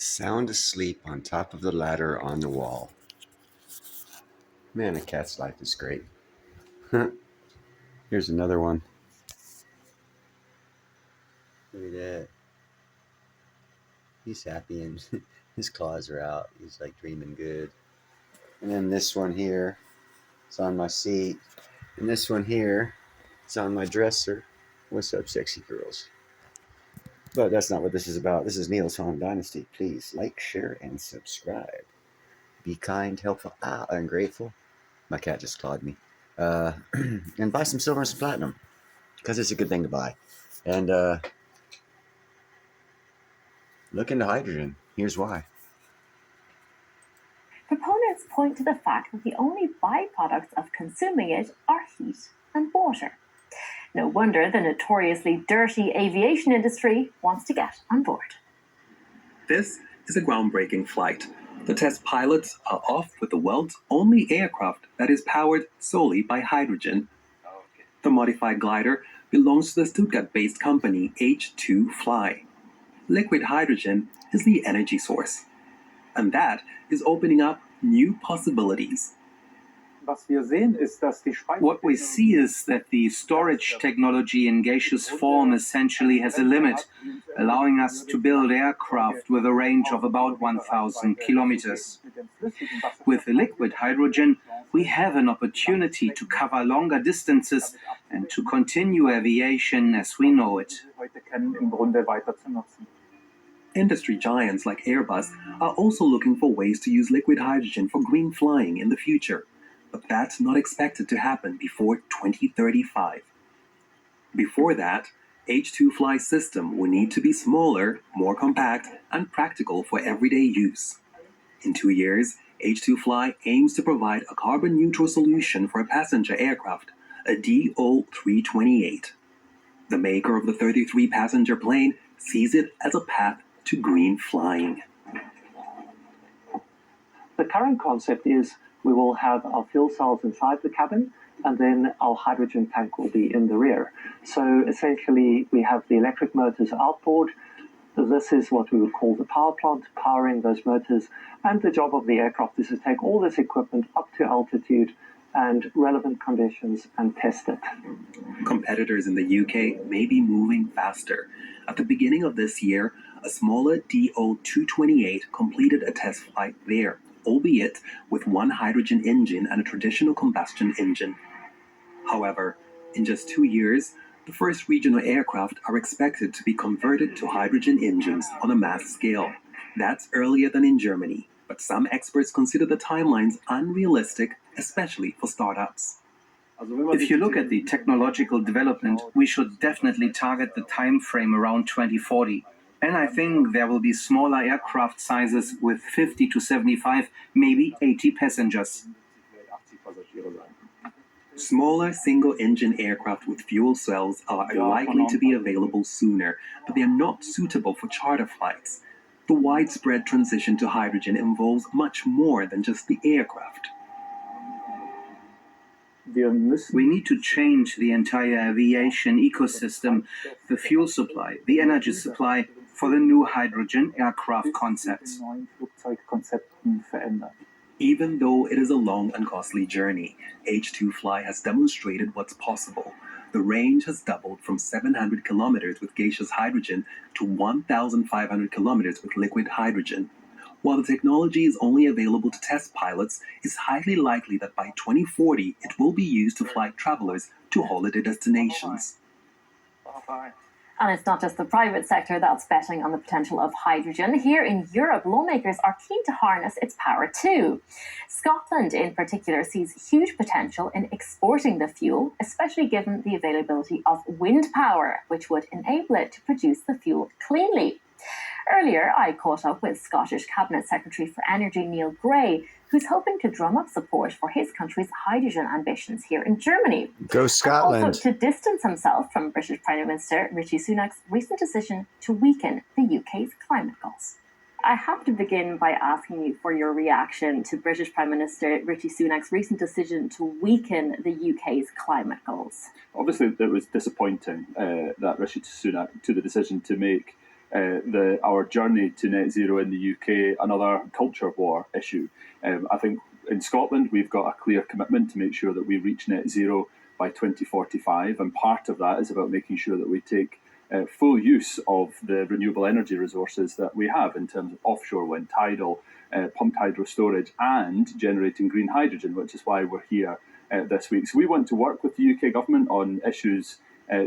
Sound asleep on top of the ladder on the wall. Man, a cat's life is great. Here's another one. Look at that. He's happy and his claws are out. He's like dreaming good. And then this one here is on my seat. And this one here is on my dresser. What's up, sexy girls? But that's not what this is about. This is Neil's Home Dynasty. Please like, share, and subscribe. Be kind, helpful, and grateful. My cat just clawed me. And buy some silver and some platinum, because it's a good thing to buy. And look into hydrogen. Here's why. Proponents point to the fact that the only byproducts of consuming it are heat and water. No wonder the notoriously dirty aviation industry wants to get on board. This is a groundbreaking flight. The test pilots are off with the world's only aircraft that is powered solely by hydrogen. The modified glider belongs to the Stuttgart-based company H2Fly. Liquid hydrogen is the energy source, and that is opening up new possibilities. What we see is that the storage technology in gaseous form essentially has a limit, allowing us to build aircraft with a range of about 1,000 kilometers. With liquid hydrogen, we have an opportunity to cover longer distances and to continue aviation as we know it. Industry giants like Airbus are also looking for ways to use liquid hydrogen for green flying in the future. But that's not expected to happen before 2035. Before that, H2Fly's system will need to be smaller, more compact, and practical for everyday use. In 2 years, H2Fly aims to provide a carbon-neutral solution for a passenger aircraft, a DO-328. The maker of the 33-passenger plane sees it as a path to green flying. The current concept is we will have our fuel cells inside the cabin, and then our hydrogen tank will be in the rear. So essentially, we have the electric motors outboard. This is what we would call the power plant, powering those motors. And the job of the aircraft is to take all this equipment up to altitude and relevant conditions and test it. Competitors in the UK may be moving faster. At the beginning of this year, a smaller DO-228 completed a test flight there, albeit with one hydrogen engine and a traditional combustion engine. However, in just 2 years, the first regional aircraft are expected to be converted to hydrogen engines on a mass scale. That's earlier than in Germany, but some experts consider the timelines unrealistic, especially for startups. If you look at the technological development, we should definitely target the time frame around 2040. And I think there will be smaller aircraft sizes with 50 to 75, maybe 80 passengers. Smaller single-engine aircraft with fuel cells are likely to be available sooner, but they are not suitable for charter flights. The widespread transition to hydrogen involves much more than just the aircraft. We need to change the entire aviation ecosystem, the fuel supply, the energy supply for the new hydrogen aircraft concepts. Even though it is a long and costly journey, H2Fly has demonstrated what's possible. The range has doubled from 700 kilometers with gaseous hydrogen to 1,500 kilometers with liquid hydrogen. While the technology is only available to test pilots, it's highly likely that by 2040 it will be used to fly travelers to holiday destinations. And it's not just the private sector that's betting on the potential of hydrogen. Here in Europe, lawmakers are keen to harness its power too. Scotland, in particular, sees huge potential in exporting the fuel, especially given the availability of wind power, which would enable it to produce the fuel cleanly. Earlier, I caught up with Scottish Cabinet Secretary for Energy Neil Gray, who's hoping to drum up support for his country's hydrogen ambitions here in Germany. Go Scotland! And also to distance himself from British Prime Minister Rishi Sunak's recent decision to weaken the UK's climate goals. I have to begin by asking you for your reaction to British Prime Minister Rishi Sunak's recent decision to weaken the UK's climate goals. Obviously, it was disappointing that Rishi Sunak took the decision to make our journey to net zero in the UK another culture war issue. I think in Scotland we've got a clear commitment to make sure that we reach net zero by 2045, and part of that is about making sure that we take full use of the renewable energy resources that we have in terms of offshore wind, tidal, pumped hydro storage, and generating green hydrogen, which is why we're here this week. So we want to work with the UK government on issues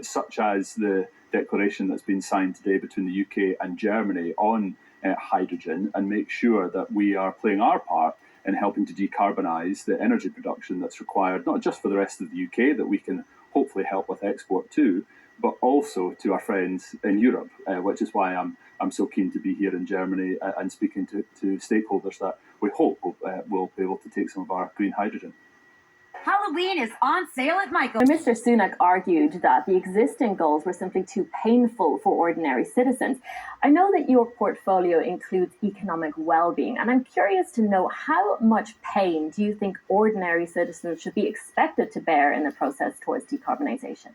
such as the declaration that's been signed today between the UK and Germany on hydrogen, and make sure that we are playing our part in helping to decarbonise the energy production that's required, not just for the rest of the UK that we can hopefully help with export to, but also to our friends in Europe, which is why I'm so keen to be here in Germany and speaking to stakeholders that we hope will be able to take some of our green hydrogen. Halloween is on sale at Michael's. Mr. Sunak argued that the existing goals were simply too painful for ordinary citizens. I know that your portfolio includes economic well-being, and I'm curious to know how much pain do you think ordinary citizens should be expected to bear in the process towards decarbonisation?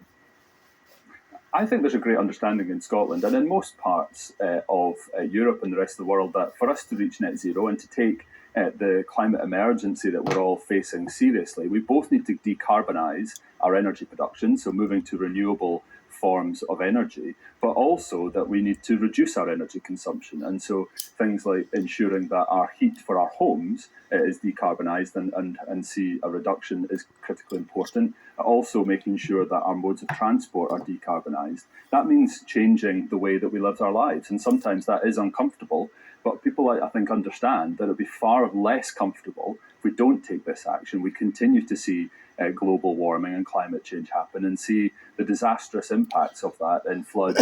I think there's a great understanding in Scotland and in most parts of Europe and the rest of the world that for us to reach net zero and to take the climate emergency that we're all facing seriously, we both need to decarbonise our energy production, so moving to renewable forms of energy, but also that we need to reduce our energy consumption. And so things like ensuring that our heat for our homes is decarbonised and see a reduction is critically important. Also making sure that our modes of transport are decarbonised. That means changing the way that we live our lives. And sometimes that is uncomfortable, but people, I think, understand that it'll be far less comfortable if we don't take this action. We continue to see global warming and climate change happen and see the disastrous impacts of that in floods,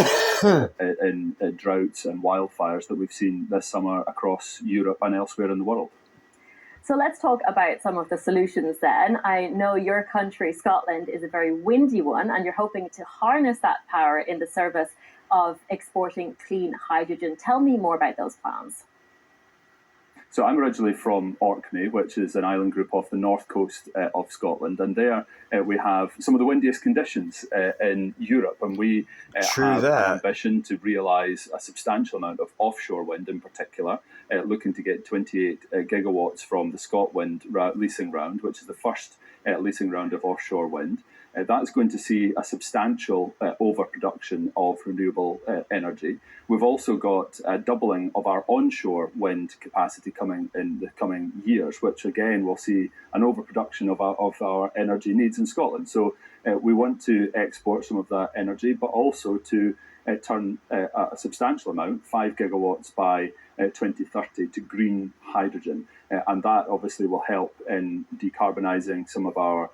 in droughts and wildfires that we've seen this summer across Europe and elsewhere in the world. So let's talk about some of the solutions then. I know your country, Scotland, is a very windy one, and you're hoping to harness that power in the service of exporting clean hydrogen. Tell me more about those plans. So I'm originally from Orkney, which is an island group off the north coast of Scotland, and there we have some of the windiest conditions in Europe, and we have an ambition to realise a substantial amount of offshore wind in particular, looking to get 28 gigawatts from the ScotWind leasing round, which is the first leasing round of offshore wind. That's going to see a substantial overproduction of renewable energy. We've also got a doubling of our onshore wind capacity coming in the coming years, which again will see an overproduction of our energy needs in Scotland. So we want to export some of that energy, but also to turn a substantial amount, 5 gigawatts by 2030, to green hydrogen. And that obviously will help in decarbonising some of our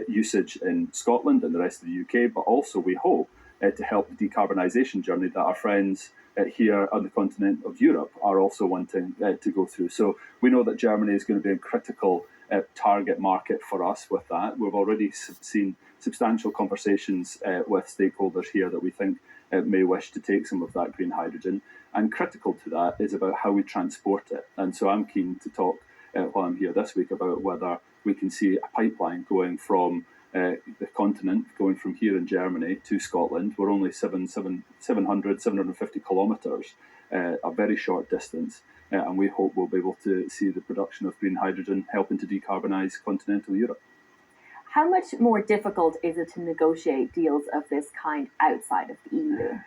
usage in Scotland and the rest of the UK, but also we hope to help the decarbonisation journey that our friends here on the continent of Europe are also wanting to go through. So we know that Germany is going to be a critical target market for us with that. We've already seen substantial conversations with stakeholders here that we think may wish to take some of that green hydrogen. And critical to that is about how we transport it. And so I'm keen to talk while I'm here this week about whether we can see a pipeline going from the continent, going from here in Germany to Scotland. We're only 750 kilometres, a very short distance, and we hope we'll be able to see the production of green hydrogen helping to decarbonise continental Europe. How much more difficult is it to negotiate deals of this kind outside of the EU?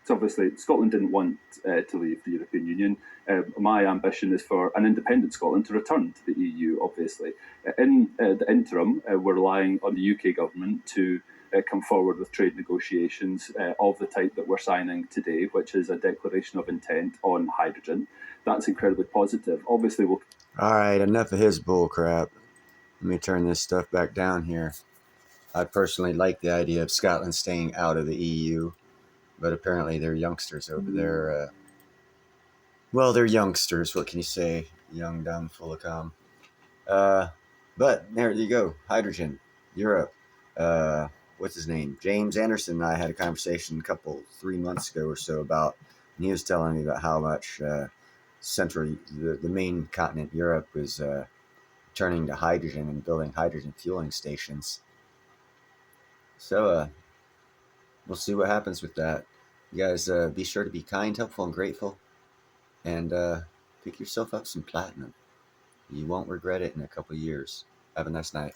So obviously, Scotland didn't want to leave the European Union. My ambition is for an independent Scotland to return to the EU, obviously. In the interim, we're relying on the UK government to come forward with trade negotiations of the type that we're signing today, which is a declaration of intent on hydrogen. That's incredibly positive. Obviously, we'll... All right, enough of his bull crap. Let me turn this stuff back down here. I personally like the idea of Scotland staying out of the EU. But apparently they're youngsters over there. Well, they're youngsters. What can you say? Young, dumb, full of cum. But there you go. Hydrogen. Europe. What's his name? James Anderson and I had a conversation 3 months ago or so about, and he was telling me about how much the main continent, Europe, was turning to hydrogen and building hydrogen fueling stations. So, we'll see what happens with that. You guys be sure to be kind, helpful, and grateful. And pick yourself up some platinum. You won't regret it in a couple years. Have a nice night.